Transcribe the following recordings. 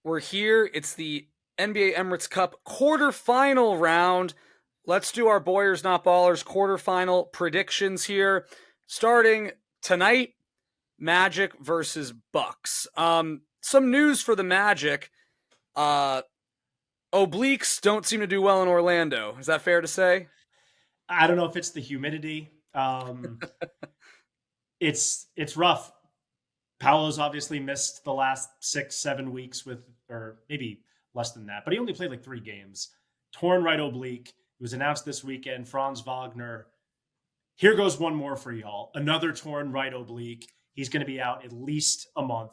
We're here. It's the NBA Emirates Cup quarterfinal round. Let's do our Boyers Not Ballers quarterfinal predictions here. Starting tonight, Magic versus Bucks. Some news for the Magic. Obliques don't seem to do well in Orlando. Is that fair to say? I don't know if it's the humidity. It's rough. Paolo's obviously missed the last 6-7 weeks or maybe less than that, but he only played like 3 games. Torn right oblique. It was announced this weekend. Franz Wagner. Here goes one more for y'all. Another torn right oblique. He's going to be out at least a month.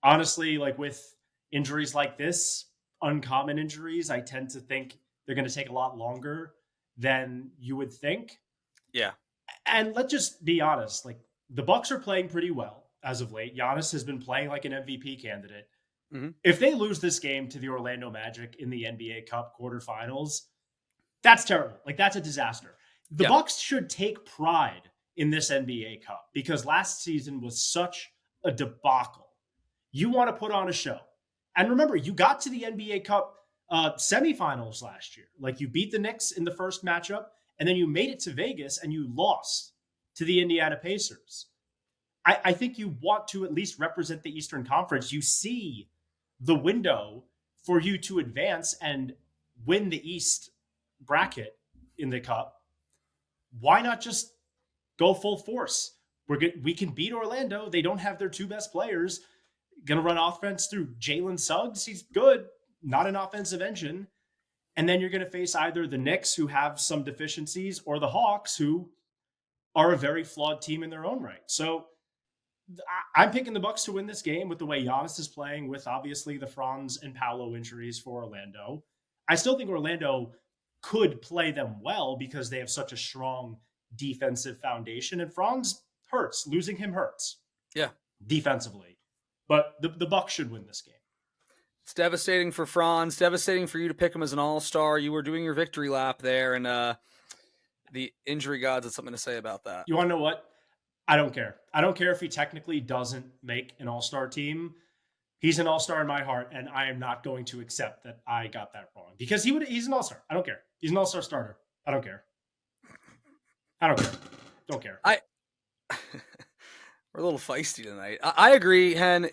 Honestly, like with injuries like this, uncommon injuries, I tend to think they're going to take a lot longer than you would think. Yeah. And let's just be honest, like the Bucks are playing pretty well as of late. Giannis has been playing like an MVP candidate. Mm-hmm. If they lose this game to the Orlando Magic in the NBA Cup quarterfinals, that's terrible. Like that's a disaster. The Bucks should take pride in this NBA Cup because last season was such a debacle. You want to put on a show. And remember, you got to the NBA Cup semifinals last year. Like you beat the Knicks in the first matchup, and then you made it to Vegas and you lost to the Indiana Pacers. I think you want to at least represent the Eastern Conference. You see the window for you to advance and win the East bracket in the Cup. Why not just go full force? We can beat Orlando. They don't have their 2 best players. Going to run offense through Jalen Suggs. He's good, not an offensive engine. And then you're going to face either the Knicks, who have some deficiencies, or the Hawks, who are a very flawed team in their own right. So I'm picking the Bucks to win this game with the way Giannis is playing, with obviously the Franz and Paolo injuries for Orlando. I still think Orlando could play them well because they have such a strong defensive foundation. And Franz hurts. Losing him hurts. Yeah. Defensively. But the Bucks should win this game. It's devastating for Franz, devastating for you to pick him as an all-star. You were doing your victory lap there, and the injury gods had something to say about that. You want to know what? I don't care. I don't care if he technically doesn't make an all-star team. He's an all-star in my heart, and I am not going to accept that I got that wrong. Because he's an all-star. I don't care. He's an all-star starter. I don't care. I don't care. Don't care. We're a little feisty tonight. I agree, Hen.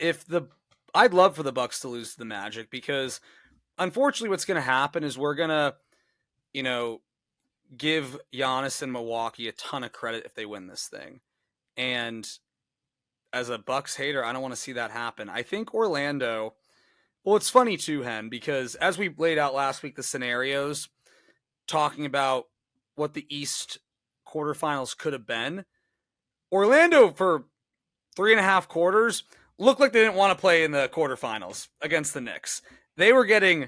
I'd love for the Bucks to lose to the Magic because, unfortunately, what's going to happen is we're going to, give Giannis and Milwaukee a ton of credit if they win this thing. And as a Bucks hater, I don't want to see that happen. I think Orlando. Well, it's funny too, Hen, because as we laid out last week, the scenarios talking about what the East quarterfinals could have been. Orlando for 3.5 quarters looked like they didn't want to play in the quarterfinals against the Knicks. They were going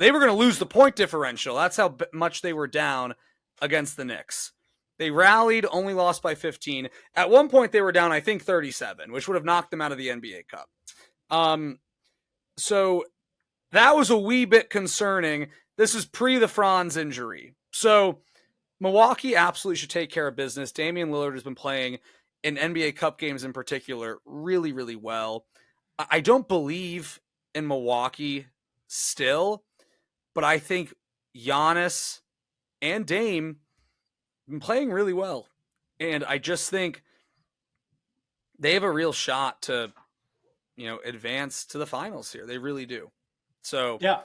to lose the point differential. That's how much they were down against the Knicks. They rallied, only lost by 15. At one point, they were down, I think, 37, which would have knocked them out of the NBA Cup. So that was a wee bit concerning. This is pre the Franz injury. So Milwaukee absolutely should take care of business. Damian Lillard has been playing in NBA Cup games in particular really, really well. I don't believe in Milwaukee still, but I think Giannis and Dame have been playing really well. And I just think they have a real shot to, advance to the finals here. They really do. So yeah,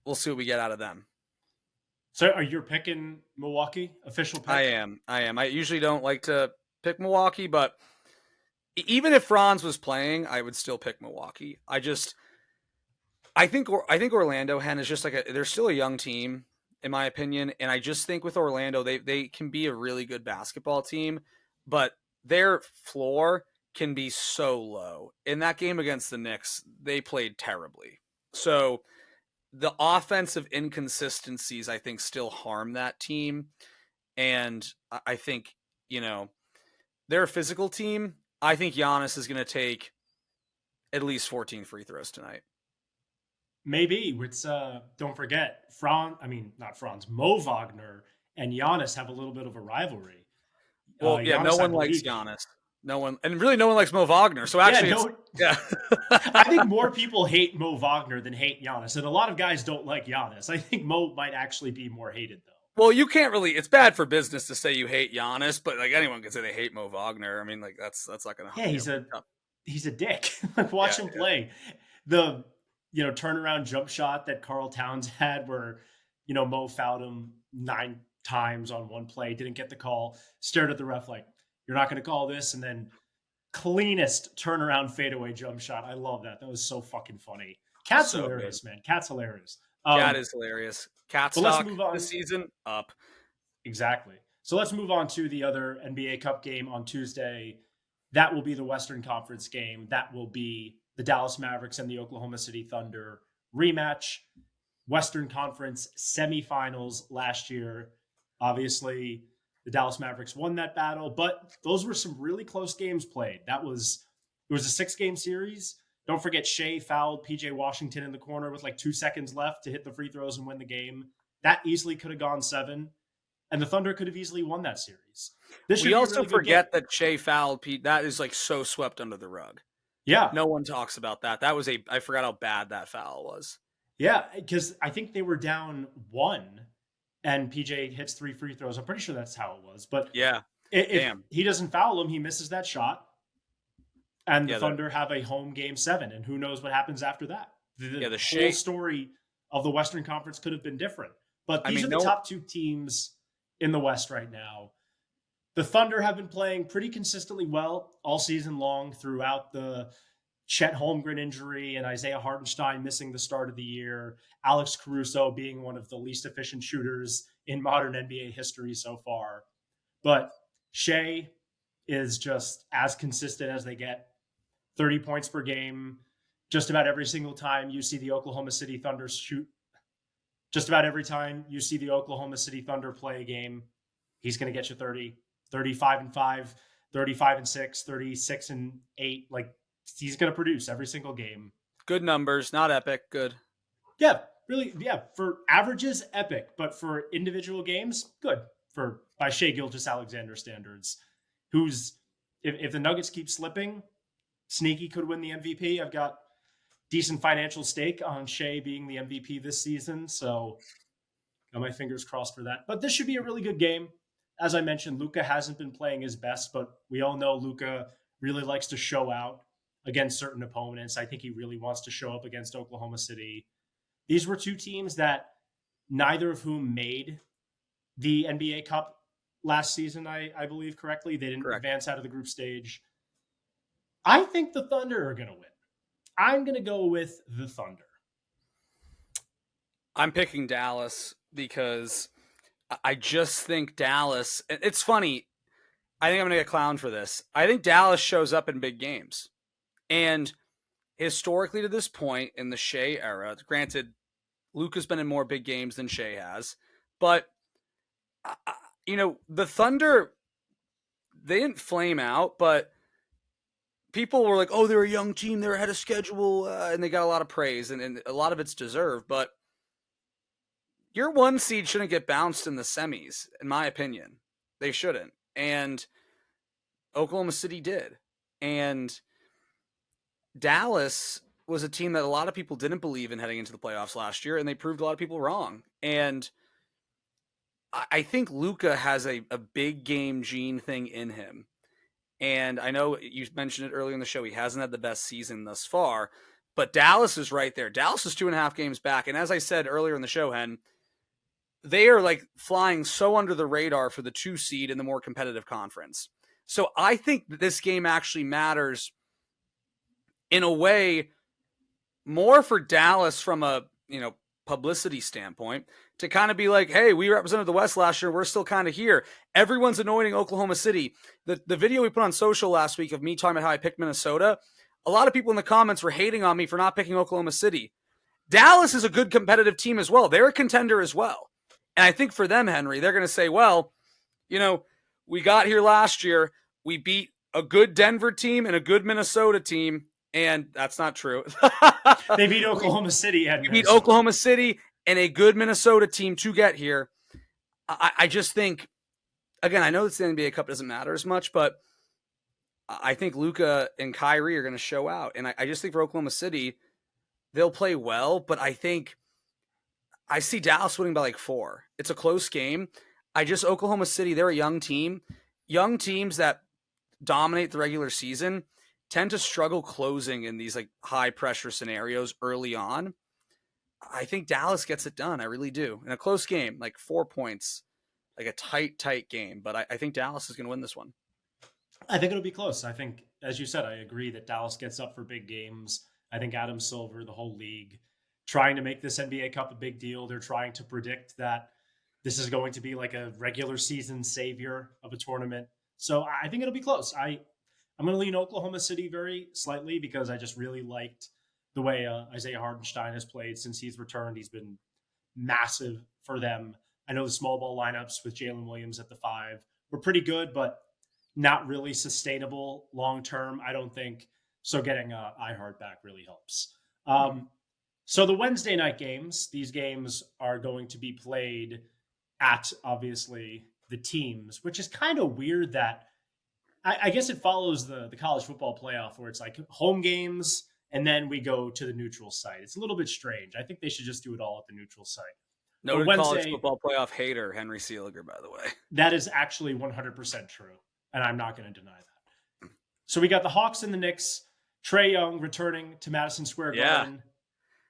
we'll see what we get out of them. So are you picking Milwaukee? Official pick? I am. I usually don't like to pick Milwaukee, but even if Franz was playing, I would still pick Milwaukee. I think Orlando, Hen, is just they're still a young team, in my opinion. And I just think with Orlando, they can be a really good basketball team, but their floor can be so low. In that game against the Knicks, they played terribly. So the offensive inconsistencies, I think, still harm that team. And I think, they're a physical team. I think Giannis is going to take at least 14 free throws tonight. Maybe. It's don't forget, Mo Wagner and Giannis have a little bit of a rivalry. Well, no one likes Giannis. No one, and really no one likes Mo Wagner. So Yeah, actually, it's no. yeah. I think more people hate Mo Wagner than hate Giannis, and a lot of guys don't like Giannis. I think Mo might actually be more hated though. Well, you can't really. It's bad for business to say you hate Giannis, but like anyone can say they hate Mo Wagner. I mean, like that's not gonna. Yeah, he's a dick. Like Yeah, watch him play. The turnaround jump shot that Carl Towns had, where Mo fouled him 9 times on one play, didn't get the call, stared at the ref like, "You're not going to call this," and then cleanest turnaround fadeaway jump shot. I love that. That was so fucking funny. Cat's so good. hilarious, man. Cat's hilarious. Cat is hilarious. Cat But let's stock move on. this season up. Exactly. So let's move on to the other NBA Cup game on Tuesday. That will be the Western Conference game. That will be the Dallas Mavericks and the Oklahoma City Thunder rematch. Western Conference semifinals last year. Obviously, the Dallas Mavericks won that battle, but those were some really close games played. It was a 6-game series. Don't forget Shea fouled PJ Washington in the corner with like 2 seconds left to hit the free throws and win the game. That easily could have gone 7. And the Thunder could have easily won that series. This should We be a also really good forget game. that Shea fouled Pete. That is like so swept under the rug. Yeah. No one talks about that. That was I forgot how bad that foul was. Yeah, because I think they were down 1 and PJ hits 3 free throws. I'm pretty sure that's how it was. But Yeah. if Damn. he doesn't foul him, he misses that shot. And the Yeah, Thunder have a home game 7. And who knows what happens after that? The whole Shea story of the Western Conference could have been different. But these are the no, top 2 teams in the West right now. The Thunder have been playing pretty consistently well all season long throughout the Chet Holmgren injury and Isaiah Hartenstein missing the start of the year, Alex Caruso being one of the least efficient shooters in modern NBA history so far. But Shea is just as consistent as they get. 30 points per game. Just about every single time you see the Oklahoma City Thunder shoot, just about every time you see the Oklahoma City Thunder play a game, he's going to get you 30, 35-5, 35-6, 36-8. Like, he's going to produce every single game. good numbers, not epic. Good. Yeah, really. Yeah, for averages, epic, but for individual games, good. By Shea Gilgeous-Alexander standards, who's if the Nuggets keep slipping, sneaky could win the MVP. I've got decent financial stake on Shea being the MVP this season, so got my fingers crossed for that. But this should be a really good game. As I mentioned, Luka hasn't been playing his best, but we all know Luka really likes to show out against certain opponents. I think he really wants to show up against Oklahoma City. These were 2 teams that neither of whom made the NBA Cup last season, I believe correctly. They didn't advance out of the group stage. I think the Thunder are going to win. I'm going to go with the Thunder. I'm picking Dallas because I just think Dallas. It's funny. I think I'm going to get clowned for this. I think Dallas shows up in big games. And historically to this point in the Shea era, granted, Luka's been in more big games than Shea has, but the Thunder, they didn't flame out, but people were like, oh, they're a young team, they're ahead of schedule, and they got a lot of praise, and a lot of it's deserved, but your 1 seed shouldn't get bounced in the semis, in my opinion. They shouldn't. And Oklahoma City did. And Dallas was a team that a lot of people didn't believe in heading into the playoffs last year, and they proved a lot of people wrong. And I think Luka has a big game gene thing in him. And I know you mentioned it earlier in the show, he hasn't had the best season thus far, but Dallas is right there. Dallas is 2.5 games back. And as I said earlier in the show, Hen, they are like flying so under the radar for the 2 seed in the more competitive conference. So I think that this game actually matters in a way more for Dallas from a, publicity standpoint to kind of be like, hey, we represented the West last year. We're still kind of here. Everyone's anointing Oklahoma City. The video we put on social last week of me talking about how I picked Minnesota, a lot of people in the comments were hating on me for not picking Oklahoma City. Dallas is a good competitive team as well. They're a contender as well. And I think for them, Henry, they're going to say, well, we got here last year. We beat a good Denver team and a good Minnesota team. And that's not true. They beat Oklahoma City. We beat Oklahoma City and a good Minnesota team to get here. I just think, again, I know that the NBA Cup doesn't matter as much, but I think Luka and Kyrie are going to show out. And I just think for Oklahoma City, they'll play well, but I think I see Dallas winning by like 4. It's a close game. Oklahoma City, they're a young team. Young teams that dominate the regular season tend to struggle closing in these like high pressure scenarios early on. I think Dallas gets it done. I really do. In a close game, like 4 points, like a tight game. But I think Dallas is going to win this one. I think it'll be close. I think, as you said, I agree that Dallas gets up for big games. I think Adam Silver, the whole league, trying to make this NBA Cup a big deal. They're trying to predict that this is going to be like a regular season savior of a tournament. So I think it'll be close. I'm going to lean Oklahoma City very slightly because I just really liked the way Isaiah Hartenstein has played since he's returned. He's been massive for them. I know the small ball lineups with Jalen Williams at the 5 were pretty good, but not really sustainable long term, I don't think. So getting iHeart back really helps. So the Wednesday night games, these games are going to be played at obviously the teams, which is kind of weird that I guess it follows the college football playoff where it's like home games and then we go to the neutral site. It's a little bit strange. I think they should just do it all at the neutral site. But Noted college football playoff hater, Henry Seeliger, by the way. That is actually 100% true. And I'm not going to deny that. So we got the Hawks and the Knicks. Trae Young returning to Madison Square Garden.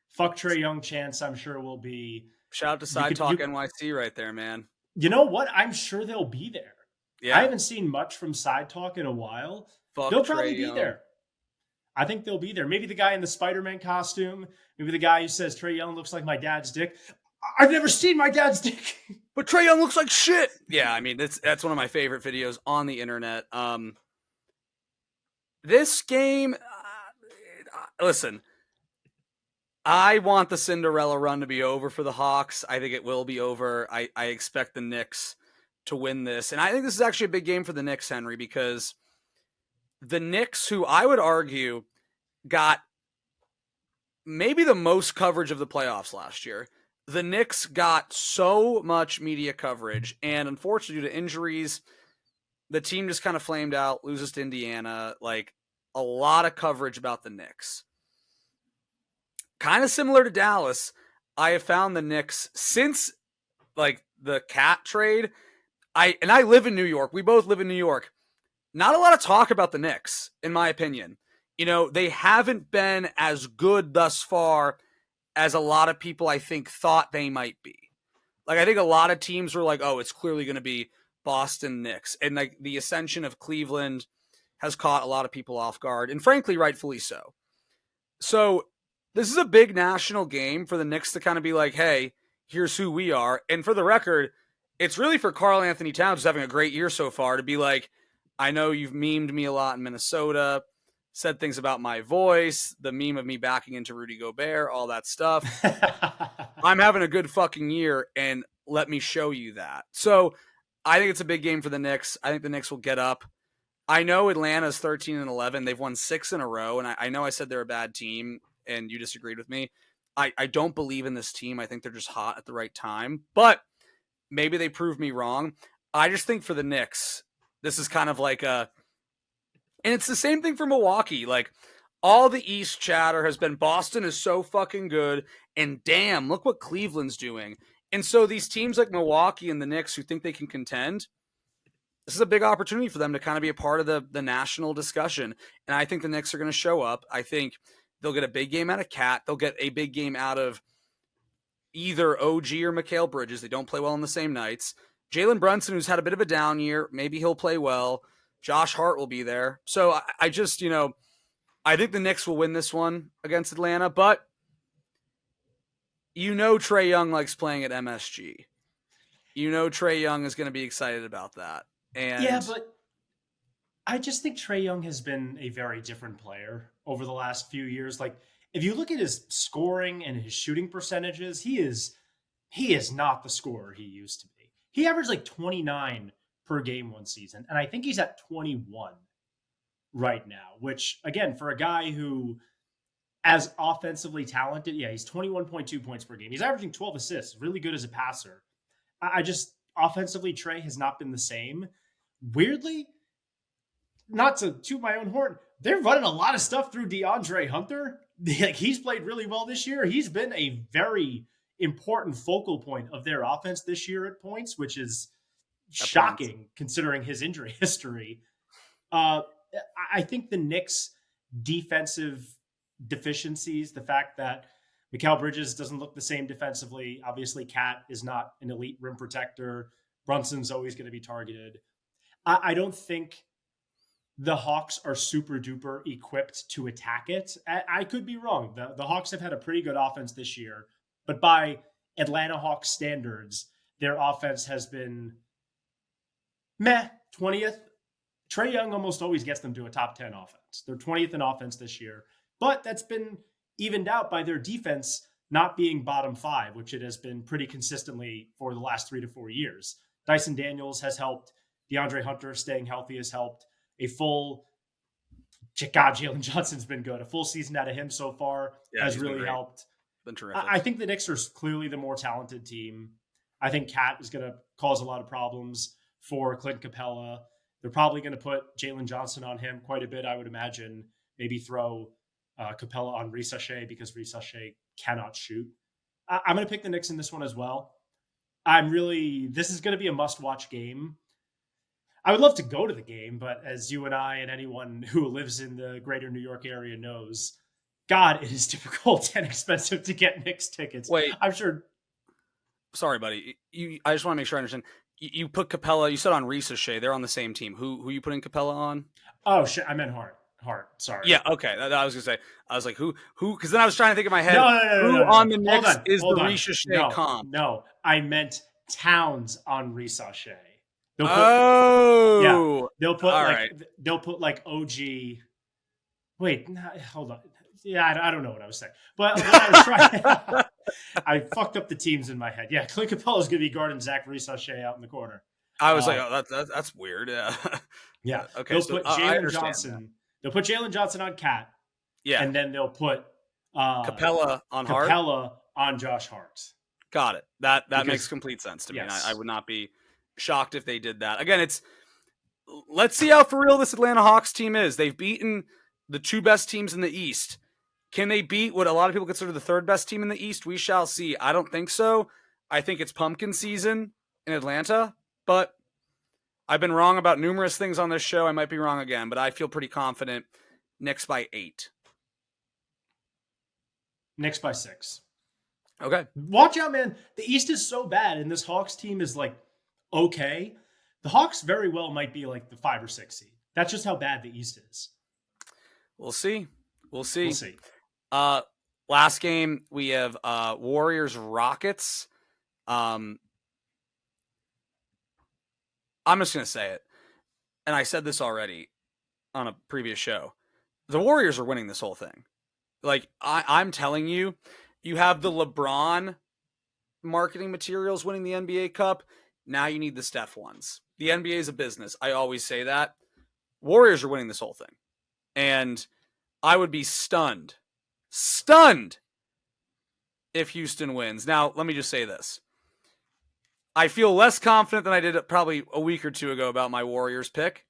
Fuck Trae Young chance, I'm sure will be. Shout out to Side Talk NYC right there, man. You know what? I'm sure they'll be there. Yeah. I haven't seen much from Side Talk in a while. Fuck they'll probably Trae be Young. there. I think they'll be there. Maybe the guy in the Spider-Man costume. Maybe the guy who says Trae Young looks like my dad's dick. I've never seen my dad's dick. But Trae Young looks like shit. Yeah, I mean, that's one of my favorite videos on the internet. This game, listen, I want the Cinderella run to be over for the Hawks. I think it will be over. I expect the Knicks to win this. And I think this is actually a big game for the Knicks, Henry, because the Knicks, who I would argue got maybe the most coverage of the playoffs last year, the Knicks got so much media coverage, and unfortunately, due to injuries, the team just kind of flamed out, loses to Indiana. Like, a lot of coverage about the Knicks. Kind of similar to Dallas, I have found the Knicks since, like, the Cat trade. I live in New York. We both live in New York. Not a lot of talk about the Knicks, in my opinion. You know, they haven't been as good thus far as a lot of people I think thought they might be. Like, I think a lot of teams were like, oh, it's clearly going to be Boston Knicks. And like the ascension of Cleveland has caught a lot of people off guard, and frankly, rightfully so. So this is a big national game for the Knicks to kind of be like, hey, here's who we are. And for the record, it's really for Karl Anthony Towns, who's having a great year so far, to be like, I know you've memed me a lot in Minnesota, said things about my voice, the meme of me backing into Rudy Gobert, all that stuff. I'm having a good fucking year, and let me show you that. So I think it's a big game for the Knicks. I think the Knicks will get up. I know Atlanta's 13-11. They've won 6 in a row, and I know I said they're a bad team, and you disagreed with me. I don't believe in this team. I think they're just hot at the right time, but maybe they prove me wrong. I just think for the Knicks, this is kind of like a, and it's the same thing for Milwaukee. Like, all the East chatter has been Boston is so fucking good, and damn, look what Cleveland's doing. And so these teams like Milwaukee and the Knicks who think they can contend, this is a big opportunity for them to kind of be a part of the national discussion. And I think the Knicks are going to show up. I think they'll get a big game out of Cat. They'll get a big game out of either OG or Mikal Bridges. They don't play well on the same nights. Jalen Brunson, who's had a bit of a down year, maybe he'll play well. Josh Hart will be there. So I just, I think the Knicks will win this one against Atlanta, but Trae Young likes playing at MSG. Trae Young is going to be excited about that. And yeah, but I just think Trae Young has been a very different player over the last few years. Like, if you look at his scoring and his shooting percentages, he is not the scorer he used to be. He averaged like 29 per game one season, and I think he's at 21 right now, which, again, for a guy who, as offensively talented, yeah, he's 21.2 points per game. He's averaging 12 assists, really good as a passer. I just, offensively, Trae has not been the same. Weirdly, not to toot my own horn, they're running a lot of stuff through DeAndre Hunter. Like, he's played really well this year. He's been a very important focal point of their offense this year at points, which is At points. shocking considering his injury history. Uh, I think the Knicks' defensive deficiencies, the fact that Mikal Bridges doesn't look the same defensively. Obviously, Cat is not an elite rim protector. Brunson's always going to be targeted. I don't think the Hawks are super duper equipped to attack it. I could be wrong. The Hawks have had a pretty good offense this year, but by Atlanta Hawks standards, their offense has been meh, 20th. Trae Young almost always gets them to a top 10 offense. They're 20th in offense this year, but that's been evened out by their defense not being bottom 5, which it has been pretty consistently for the last 3 to 4 years. Dyson Daniels has helped. DeAndre Hunter staying healthy has helped. A full, God, Jalen Johnson's been good. A full season out of him so far has really helped. Been terrific. I think the Knicks are clearly the more talented team. I think Cat is going to cause a lot of problems for Clint Capella. They're probably going to put Jalen Johnson on him quite a bit, I would imagine. Maybe throw Capella on Risache because Risache cannot shoot. I'm going to pick the Knicks in this one as well. This is going to be a must-watch game. I would love to go to the game, but as you and I and anyone who lives in the greater New York area knows, God, it is difficult and expensive to get Knicks tickets. Wait, I'm sure. sorry, buddy. I just want to make sure I understand. You put Capella. You said on Risache. They're on the same team. Who you putting Capella on? Oh shit, I meant Hart. Sorry. Yeah. Okay. I was gonna say. I was like, who? Because then I was trying to think in my head. No. On the Knicks is Hold the on. Risache comp? No, I meant Towns on Risache. They'll put like OG. Wait, hold on. Yeah, I don't know what I was saying, but what I was trying, I fucked up the teams in my head. Yeah, Clint Capella is going to be guarding Zach Risache out in the corner. I was like, oh, that's weird. Yeah. Yeah. Okay. They'll put Jalen Johnson. That. They'll put Jalen Johnson on Cat. Yeah. And then they'll put Capella on Hart. Capella on Josh Hart. Got it. That makes complete sense to me. Yes. I would not be shocked if they did that. Again, let's see how for real this Atlanta Hawks team is. They've beaten the 2 best teams in the East. Can they beat what a lot of people consider the 3rd best team in the East? We shall see. I don't think so. I think it's pumpkin season in Atlanta, but I've been wrong about numerous things on this show. I might be wrong again, but I feel pretty confident. Knicks by 8. Knicks by 6. Okay. Watch out, man. The East is so bad, and this Hawks team is like okay. The Hawks very well might be like the 5 or 6 seed. That's just how bad the East is. We'll see. We'll see. We'll see. Last game we have Warriors Rockets. I'm just gonna say it, and I said this already on a previous show. The Warriors are winning this whole thing. Like I'm telling you, you have the LeBron marketing materials winning the NBA Cup. Now you need the Steph ones. The NBA is a business. I always say that. Warriors are winning this whole thing, and I would be stunned if Houston wins. Now, let me just say this. I feel less confident than I did probably a week or 2 ago about my Warriors pick.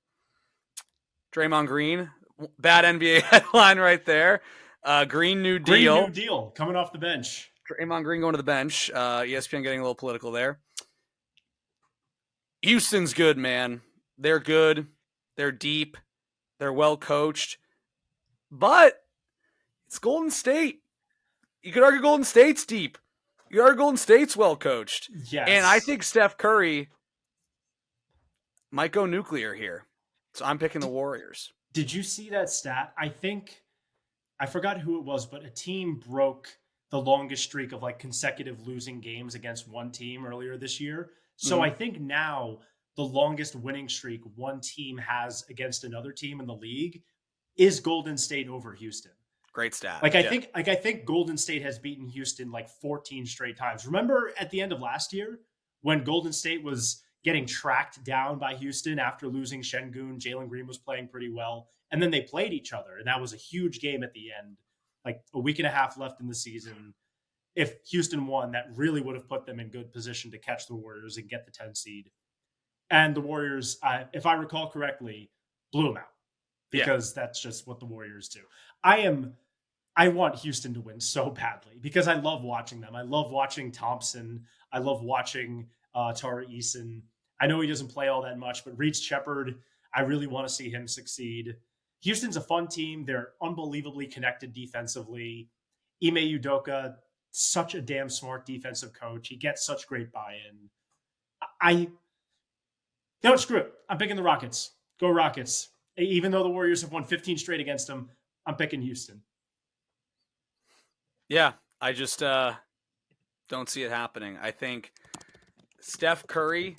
Draymond Green, bad NBA headline right there. Green New Deal. Green New Deal, coming off the bench. Draymond Green going to the bench. ESPN getting a little political there. Houston's good, man. They're good. They're deep. They're well coached. But it's Golden State. You could argue Golden State's deep. You could argue Golden State's well coached. Yes. And I think Steph Curry might go nuclear here. So I'm picking the Warriors. Did you see that stat? I forgot who it was, but a team broke the longest streak of like consecutive losing games against one team earlier this year. So I think now the longest winning streak one team has against another team in the league is Golden State over Houston. Great stat. I think Golden State has beaten Houston like 14 straight times. Remember at the end of last year when Golden State was getting tracked down by Houston after losing Şengün, Jalen Green was playing pretty well, and then they played each other, and that was a huge game at the end. Like a week and a half left in the season. If Houston won, that really would have put them in good position to catch the Warriors and get the 10 seed. And the Warriors, if I recall correctly, blew them out. Yeah. because that's just what the Warriors do. I want Houston to win so badly because I love watching them. I love watching Thompson. I love watching Tara Eason. I know he doesn't play all that much, but Reed Shepard, I really want to see him succeed. Houston's a fun team. They're unbelievably connected defensively. Ime Udoka, such a damn smart defensive coach. He gets such great buy-in. I don't screw it. I'm picking the Rockets. Go Rockets. Even though the Warriors have won 15 straight against them, I'm picking Houston. Yeah. I just don't see it happening. I think Steph Curry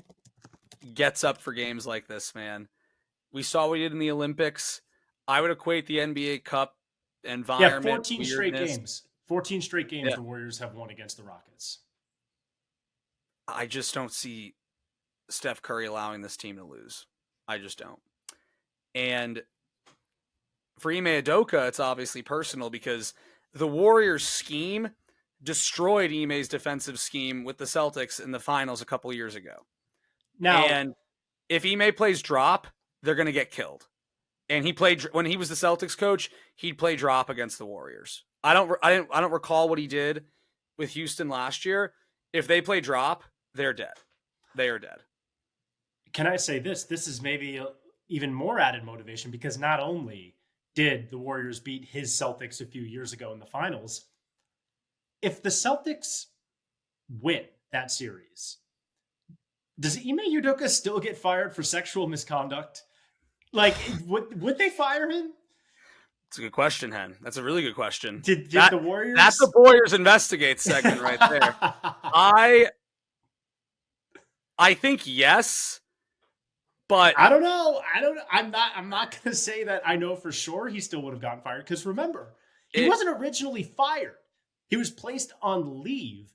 gets up for games like this, man. We saw what he did in the Olympics. I would equate the NBA Cup Yeah, environment 14 straight weirdness. games. 14 straight games Yeah. the Warriors have won against the Rockets. I just don't see Steph Curry allowing this team to lose. I just don't. And for Ime Udoka, it's obviously personal because the Warriors' scheme destroyed Ime's defensive scheme with the Celtics in the finals a couple years ago. Now, And if Ime plays drop, they're going to get killed. And he played when he was the Celtics coach. He'd play drop against the Warriors. I don't recall what he did with Houston last year. If they play drop, they're dead. They are dead. can I say this? This is maybe even more added motivation because not only did the Warriors beat his Celtics a few years ago in the finals, if the Celtics win that series, does Ime Udoka still get fired for sexual misconduct? Like, would they fire him? It's a good question, Hen. That's a really good question. Did the Warriors? That's the Warriors Investigate segment right there. I think yes, but I don't know. I'm not going to say that I know for sure he still would have gotten fired because remember, he wasn't originally fired. He was placed on leave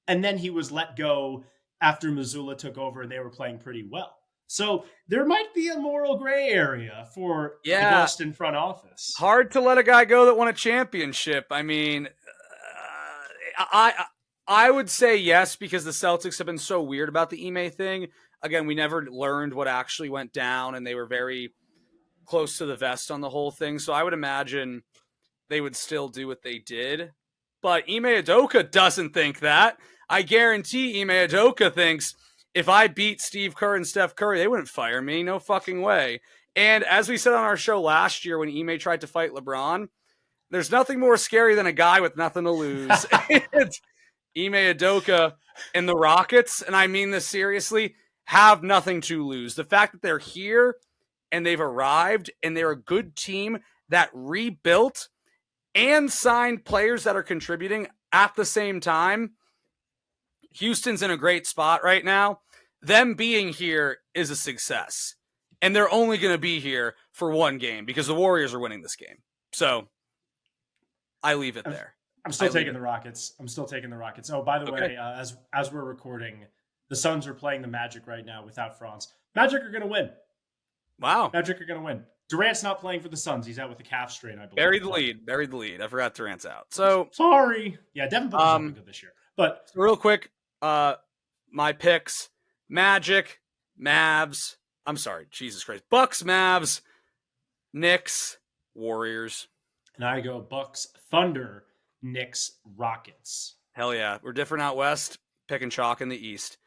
and then he was let go after Missoula took over and they were playing pretty well. So there might be a moral gray area for the Boston front office. Hard to let a guy go that won a championship. I mean, I would say yes because the Celtics have been so weird about the Ime thing. Again, we never learned what actually went down, and they were very close to the vest on the whole thing. So I would imagine they would still do what they did. But Ime Udoka doesn't think that. I guarantee Ime Udoka thinks if I beat Steve Kerr and Steph Curry, they wouldn't fire me. No fucking way. And as we said on our show last year when Ime tried to fight LeBron, there's nothing more scary than a guy with nothing to lose. It's Ime Udoka and the Rockets, and I mean this seriously, have nothing to lose. The fact that they're here and they've arrived and they're a good team that rebuilt and signed players that are contributing at the same time. Houston's in a great spot right now. Them being here is a success. And they're only going to be here for one game because the Warriors are winning this game. So I leave it there. I'm still taking the Rockets. Oh, by the way, as we're recording, the Suns are playing the Magic right now without Franz. Magic are going to win. Wow. Magic are going to win. Durant's not playing for the Suns. He's out with a calf strain, I believe. Buried the lead. I forgot Durant's out. So sorry. Yeah, Devin Booker's not good this year. But real quick, my picks: Magic, Mavs. I'm sorry, Jesus Christ. Bucks, Mavs, Knicks, Warriors. And I go Bucks, Thunder, Knicks, Rockets. Hell yeah. We're different out west, picking chalk in the east.